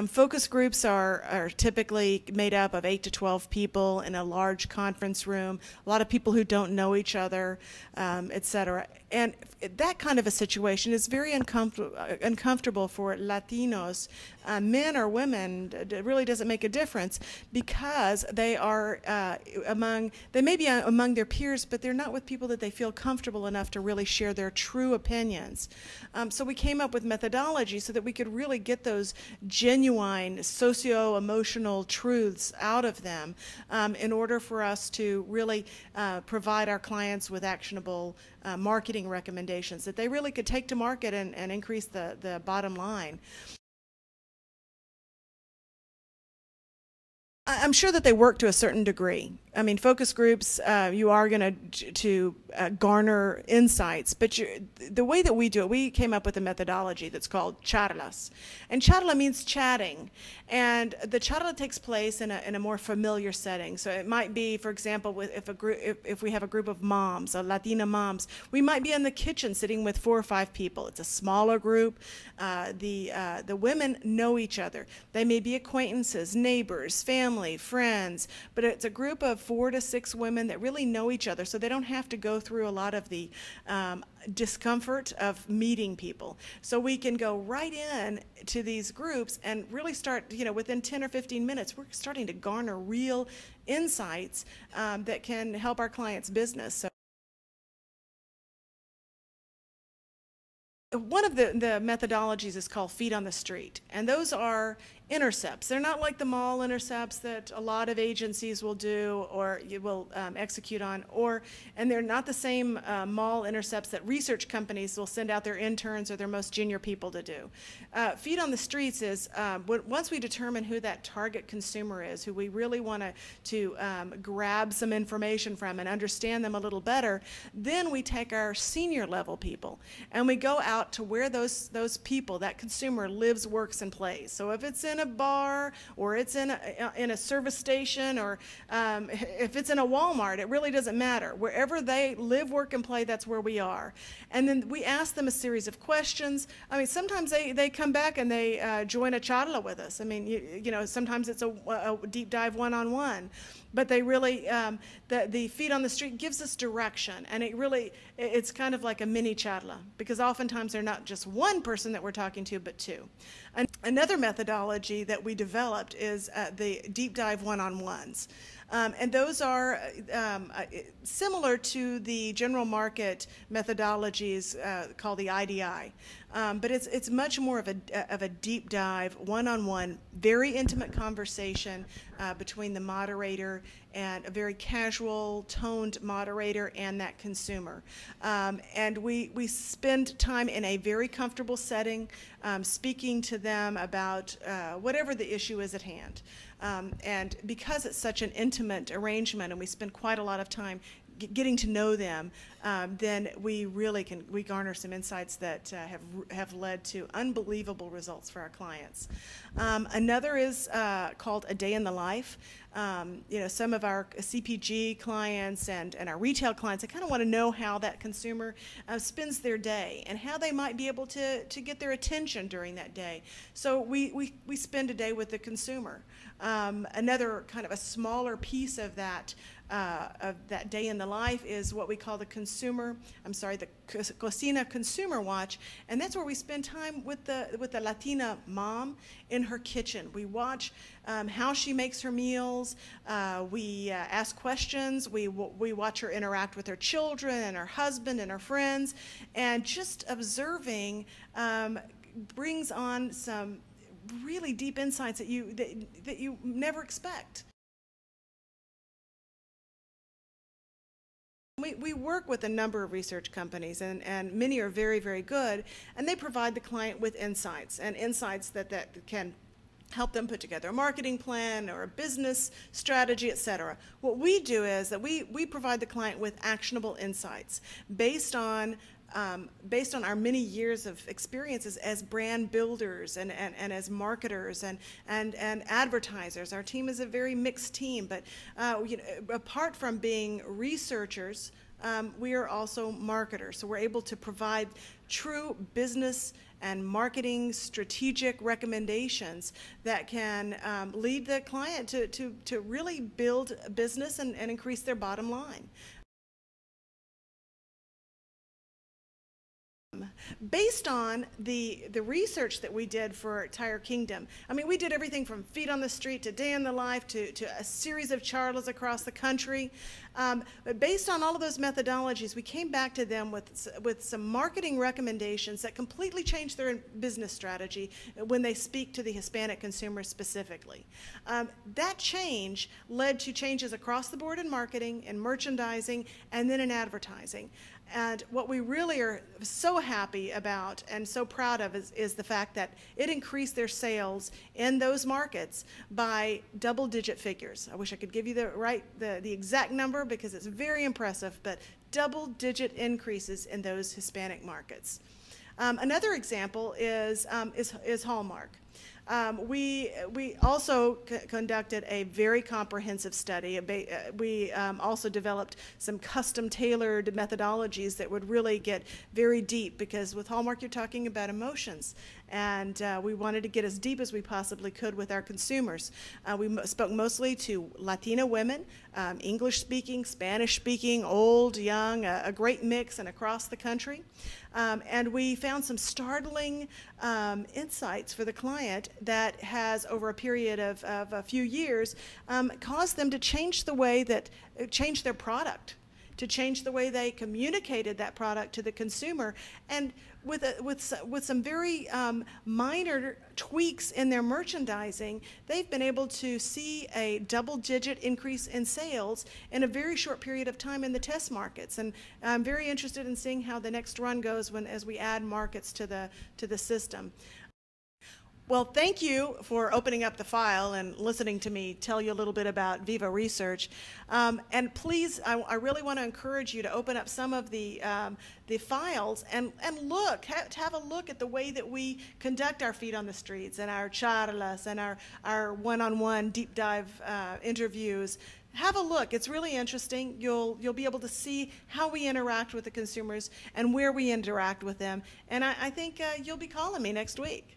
Focus groups are typically made up of 8 to 12 people in a large conference room, a lot of people who don't know each other, et cetera. And that kind of a situation is very uncomfortable for Latinos, men or women. It really doesn't make a difference because they are they may be among their peers, but they're not with people that they feel comfortable enough to really share their true opinions. So we came up with methodology so that we could really get those genuine socio-emotional truths out of them in order for us to really provide our clients with actionable marketing recommendations that they really could take to market and increase the bottom line. I'm sure that they work to a certain degree. I mean, focus groups, you are going to garner insights, but the way that we do it, we came up with a methodology that's called charlas. And charla means chatting. And the charla takes place in a more familiar setting. So it might be, for example, if we have a group of moms, Latina moms, we might be in the kitchen sitting with 4 or 5 people. It's a smaller group. The women know each other. They may be acquaintances, neighbors, family, friends, but it's a group of 4 to 6 women that really know each other, so they don't have to go through a lot of the discomfort of meeting people. So we can go right in to these groups and really start, within 10 or 15 minutes, we're starting to garner real insights that can help our clients' business. So one of the methodologies is called feet on the street, and those are intercepts. They're not like the mall intercepts that a lot of agencies will do or you will execute on, and they're not the same mall intercepts that research companies will send out their interns or their most junior people to do. Feet on the streets is once we determine who that target consumer is, who we really want to grab some information from and understand them a little better, then we take our senior level people and we go out to where those people, that consumer, lives, works, and plays. So if it's in a bar or it's in a service station or if it's in a Walmart, it really doesn't matter. Wherever they live, work, and play, that's where we are. And then we ask them a series of questions. I mean, sometimes they come back and they join a charla with us. I mean, sometimes it's a deep dive one-on-one. But they really, the feet on the street gives us direction, and it's kind of like a mini charla, because oftentimes they're not just one person that we're talking to, but 2. Another methodology that we developed is the deep dive one-on-ones. And those are similar to the general market methodologies called the IDI. But it's much more of a deep dive, one-on-one, very intimate conversation between the moderator and a very casual, toned moderator and that consumer. And we spend time in a very comfortable setting, speaking to them about whatever the issue is at hand. And because it's such an intimate arrangement and we spend quite a lot of time getting to know them, then we really we garner some insights that have led to unbelievable results for our clients. Another is called A Day in the Life. Some of our CPG clients and our retail clients, they kind of want to know how that consumer spends their day and how they might be able to get their attention during that day. So we spend a day with the consumer. Another kind of a smaller piece of that day in the life is what we call the Cocina Consumer Watch, and that's where we spend time with the Latina mom in her kitchen. We watch how she makes her meals. We ask questions. We watch her interact with her children and her husband and her friends, and just observing brings on some really deep insights that you never expect. We work with a number of research companies, and many are very, very good, and they provide the client with insights that can help them put together a marketing plan or a business strategy, etc. What we do is that we provide the client with actionable insights based on our many years of experiences as brand builders and as marketers and advertisers. Our team is a very mixed team, but apart from being researchers, we are also marketers. So we're able to provide true business and marketing strategic recommendations that can lead the client to really build a business and increase their bottom line. Based on the research that we did for Tire Kingdom, I mean, we did everything from feet on the street to day in the life to a series of charlas across the country. But based on all of those methodologies, we came back to them with some marketing recommendations that completely changed their business strategy when they speak to the Hispanic consumer specifically. That change led to changes across the board in marketing, in merchandising, and then in advertising. And what we really are so happy about and so proud of is the fact that it increased their sales in those markets by double-digit figures. I wish I could give you the exact number because it's very impressive, but double-digit increases in those Hispanic markets. Another example is Hallmark. We also conducted a very comprehensive study. We also developed some custom-tailored methodologies that would really get very deep, because with Hallmark you're talking about emotions, and we wanted to get as deep as we possibly could with our consumers. We spoke mostly to Latina women, English-speaking, Spanish-speaking, old, young, a great mix and across the country. And we found some startling insights for the client that has, over a period of a few years, caused them to change the way change their product, to change the way they communicated that product to the consumer. And with some very minor tweaks in their merchandising, they've been able to see a double-digit increase in sales in a very short period of time in the test markets. And I'm very interested in seeing how the next run goes as we add markets to the system. Well, thank you for opening up the file and listening to me tell you a little bit about Viva Research. And please, I really want to encourage you to open up some of the files and have a look at the way that we conduct our feet on the streets and our charlas and our one-on-one deep dive interviews. Have a look. It's really interesting. You'll be able to see how we interact with the consumers and where we interact with them. And I think you'll be calling me next week.